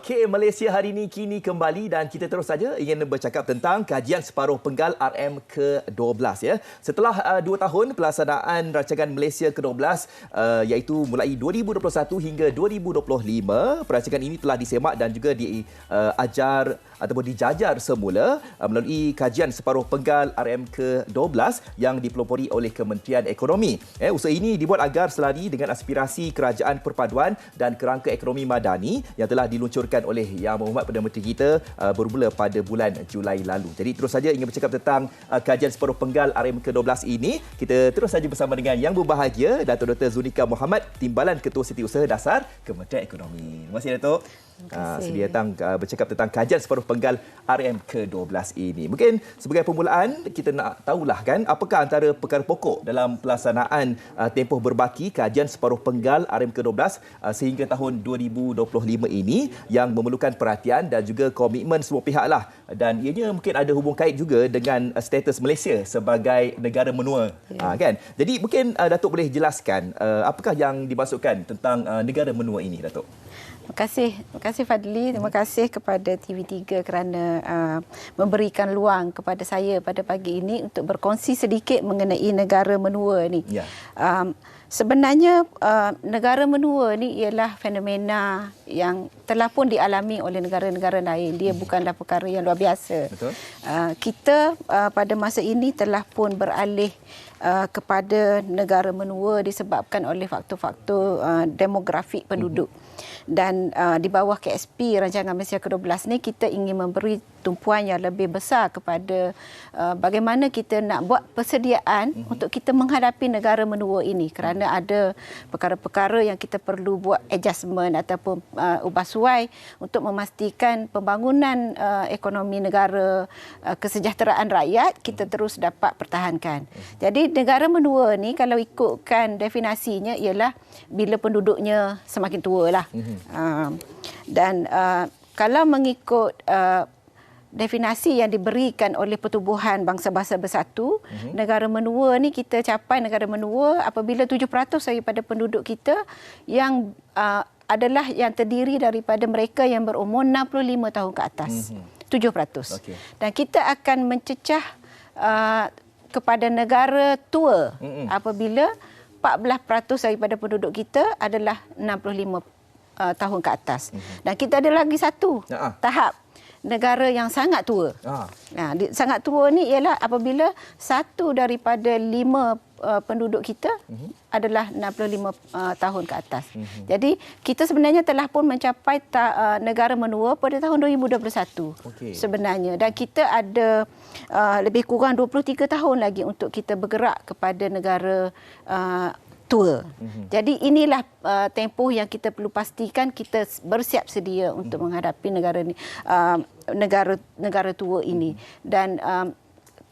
Okey, Malaysia hari ini kini kembali dan kita terus saja ingin bercakap tentang kajian separuh penggal RM ke-12 ya. Setelah 2 tahun pelaksanaan rancangan Malaysia ke-12 iaitu mulai 2021 hingga 2025, perancangan ini telah disemak dan juga diajar ataupun dijajar semula melalui kajian separuh penggal RM ke-12 yang dipelopori oleh Kementerian Ekonomi. Usaha ini dibuat agar selari dengan aspirasi Kerajaan Perpaduan dan Kerangka Ekonomi Madani yang telah diluncurkan oleh Yang Berhormat Perdana Menteri kita bermula pada bulan Julai lalu. Jadi terus saja ingin bercakap tentang kajian separuh penggal RM ke-12 ini. Kita terus saja bersama dengan yang berbahagia Datuk Dr. Zunika Mohamad, Timbalan Ketua Setiausaha Dasar Kementerian Ekonomi. Terima kasih Datuk. Sedia datang bercakap tentang kajian separuh penggal RM ke-12 ini. Mungkin sebagai permulaan kita nak tahulah kan apakah antara perkara pokok dalam pelaksanaan tempoh berbaki kajian separuh penggal RM ke-12 sehingga tahun 2025 ini yang memerlukan perhatian dan juga komitmen semua pihak lah, dan ianya mungkin ada hubung kait juga dengan status Malaysia sebagai negara menua kan. Jadi mungkin Datuk boleh jelaskan apakah yang dimaksudkan tentang negara menua ini, Datuk? Terima kasih Fadli. Terima kasih kepada TV3 kerana memberikan luang kepada saya pada pagi ini untuk berkongsi sedikit mengenai negara menua ni. Sebenarnya negara menua ni ialah fenomena yang telah pun dialami oleh negara-negara lain. Dia bukanlah perkara yang luar biasa. Betul. Kita pada masa ini telah pun beralih kepada negara menua disebabkan oleh faktor-faktor demografik penduduk. Dan di bawah KSP Rancangan Malaysia ke-12 ni kita ingin memberi tumpuan yang lebih besar kepada bagaimana kita nak buat persediaan untuk kita menghadapi negara menua ini, kerana ada perkara-perkara yang kita perlu buat adjustment ataupun ubah suai untuk memastikan pembangunan ekonomi negara, kesejahteraan rakyat kita terus dapat pertahankan. Jadi negara menua ni kalau ikutkan definisinya ialah bila penduduknya semakin tua lah. Dan kalau mengikut definisi yang diberikan oleh Pertubuhan Bangsa-Bangsa Bersatu, negara menua ni kita capai negara menua apabila 7% daripada penduduk kita yang adalah yang terdiri daripada mereka yang berumur 65 tahun ke atas. 7%. Okay. Dan kita akan mencecah kepada negara tua apabila 14% daripada penduduk kita adalah 65 tahun ke atas. Dan kita ada lagi satu tahap negara yang sangat tua. Sangat tua ni ialah apabila 1 daripada 5 penduduk kita adalah 65 tahun ke atas. Jadi kita sebenarnya telah pun mencapai negara menua pada tahun 2021 sebenarnya, dan kita ada lebih kurang 23 tahun lagi untuk kita bergerak kepada negara tua. Jadi inilah tempoh yang kita perlu pastikan kita bersiap sedia untuk menghadapi negara tua ini. Dan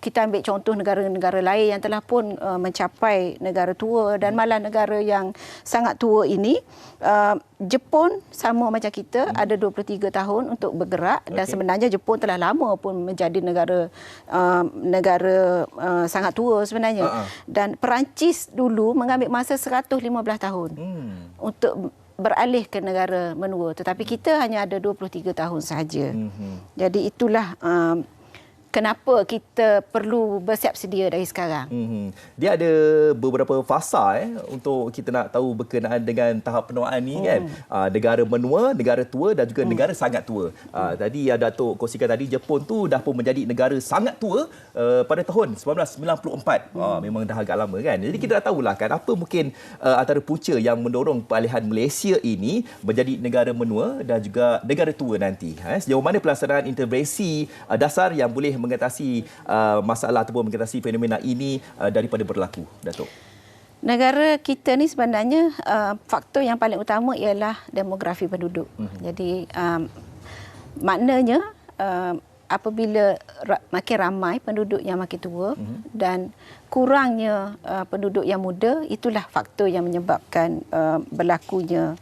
kita ambil contoh negara-negara lain yang telah pun mencapai negara tua dan malah negara yang sangat tua ini. Jepun sama macam kita ada 23 tahun untuk bergerak, dan sebenarnya Jepun telah lama pun menjadi negara sangat tua sebenarnya. Dan Perancis dulu mengambil masa 115 tahun untuk beralih ke negara menua, tetapi kita hanya ada 23 tahun sahaja. Jadi itulah kenapa kita perlu bersiap sedia dari sekarang. Dia ada beberapa fasa untuk kita nak tahu berkenaan dengan tahap penuaan ni kan. Negara menua, negara tua dan juga negara sangat tua. Tadi Datuk kongsikan tadi Jepun tu dah pun menjadi negara sangat tua pada tahun 1994. Memang dah agak lama kan. Jadi kita dah tahulah kan apa mungkin antara punca yang mendorong peralihan Malaysia ini menjadi negara menua dan juga negara tua nanti. Sejauh mana pelaksanaan intervensi dasar yang boleh mengatasi masalah ataupun mengatasi fenomena ini daripada berlaku, Datuk? Negara kita ni sebenarnya faktor yang paling utama ialah demografi penduduk. Jadi maknanya apabila makin ramai penduduk yang makin tua dan kurangnya penduduk yang muda, itulah faktor yang menyebabkan berlakunya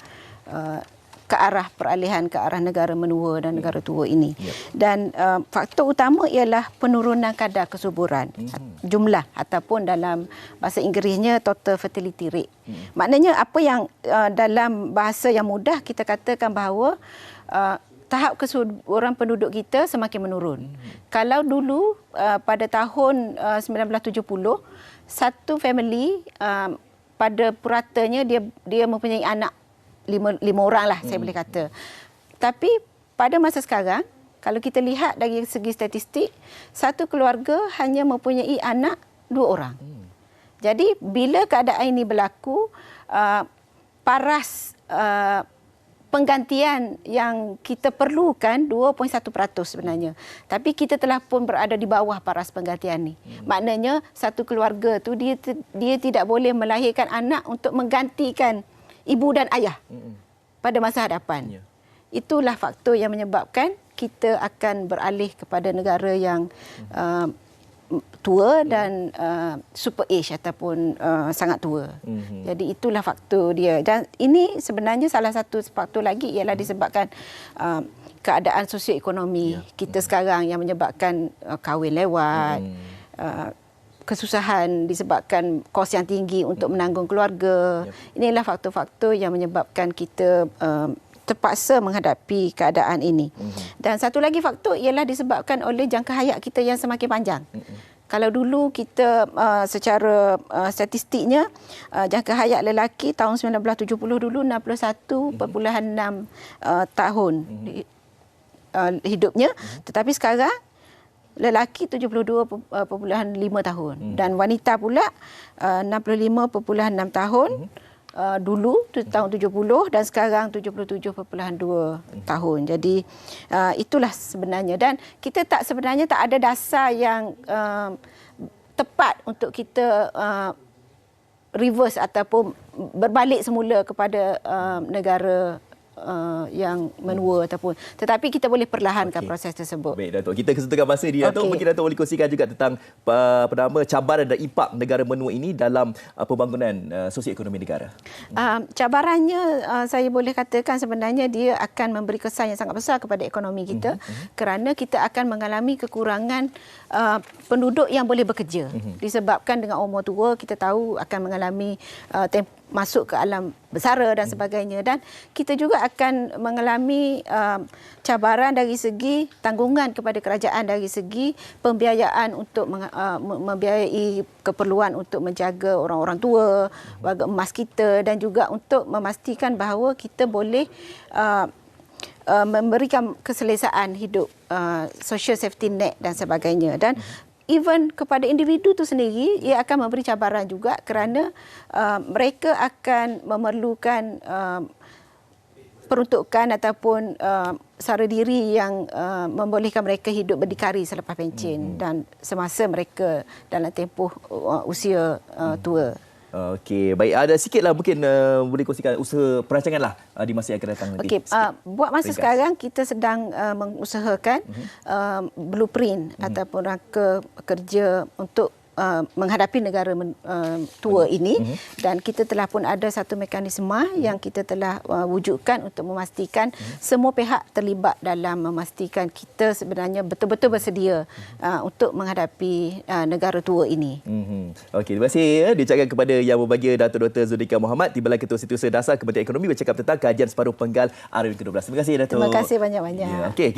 ke arah peralihan ke arah negara menua dan negara tua ini. Dan faktor utama ialah penurunan kadar kesuburan, jumlah ataupun dalam bahasa Inggerisnya total fertility rate. Maknanya apa yang dalam bahasa yang mudah kita katakan bahawa tahap kesuburan penduduk kita semakin menurun. Kalau dulu pada tahun 1970, satu family pada puratanya dia mempunyai anak lima orang lah, saya boleh kata. Tapi pada masa sekarang, kalau kita lihat dari segi statistik, satu keluarga hanya mempunyai anak 2 orang. Jadi bila keadaan ini berlaku, paras penggantian yang kita perlukan 2.1% sebenarnya. Tapi kita telah pun berada di bawah paras penggantian ni. Maknanya satu keluarga tu dia tidak boleh melahirkan anak untuk menggantikan ibu dan ayah pada masa hadapan. Itulah faktor yang menyebabkan kita akan beralih kepada negara yang tua dan super age ataupun sangat tua. Jadi itulah faktor dia. Dan ini sebenarnya salah satu faktor lagi ialah disebabkan keadaan sosioekonomi kita sekarang yang menyebabkan kahwin lewat, kesusahan disebabkan kos yang tinggi untuk menanggung keluarga. Inilah faktor-faktor yang menyebabkan kita terpaksa menghadapi keadaan ini. Dan satu lagi faktor ialah disebabkan oleh jangka hayat kita yang semakin panjang. Kalau dulu kita secara statistiknya jangka hayat lelaki tahun 1970 dulu 61.6 tahun hidupnya, tetapi sekarang lelaki 72.5 tahun dan wanita pula 65.6 tahun. Dulu tahun 70 dan sekarang 77.2 tahun. Jadi itulah sebenarnya, dan kita sebenarnya tak ada dasar yang tepat untuk kita reverse ataupun berbalik semula kepada negara yang menua ataupun, tetapi kita boleh perlahankan proses tersebut. Baik, Datuk. Kita kesentuhan masa ni, Datuk. Mungkin Datuk boleh kongsikan juga tentang cabaran dan impak negara menua ini dalam pembangunan sosioekonomi negara. Cabarannya saya boleh katakan sebenarnya dia akan memberi kesan yang sangat besar kepada ekonomi kita, kerana kita akan mengalami kekurangan penduduk yang boleh bekerja. Disebabkan dengan umur tua, kita tahu akan mengalami masuk ke alam bersara dan sebagainya, dan kita juga akan mengalami cabaran dari segi tanggungan kepada kerajaan, dari segi pembiayaan untuk membiayai keperluan untuk menjaga orang-orang tua, warga emas kita, dan juga untuk memastikan bahawa kita boleh memberikan keselesaan hidup, social safety net dan sebagainya. Dan even kepada individu itu sendiri, ia akan memberi cabaran juga kerana mereka akan memerlukan peruntukan ataupun sara diri yang membolehkan mereka hidup berdikari selepas pencen dan semasa mereka dalam tempoh usia tua. Okey, baik. Ada sikitlah mungkin boleh kongsikan usaha perancanganlah di masa yang akan datang nanti. Okey, buat masa sekarang kita sedang mengusahakan blueprint ataupun rangka kerja untuk menghadapi negara tua ini, dan kita telah pun ada satu mekanisme yang kita telah wujudkan untuk memastikan semua pihak terlibat dalam memastikan kita sebenarnya betul-betul bersedia untuk menghadapi negara tua ini. Okey, terima kasih diucapkan kepada Yang Berbahagia Datuk Dr. Zulika Mohamad, Timbalan Ketua Setiausaha Dasar Kementerian Ekonomi, bercakap tentang kajian separuh penggal RM ke-12. Terima kasih, Datuk. Terima kasih banyak-banyak. Okey.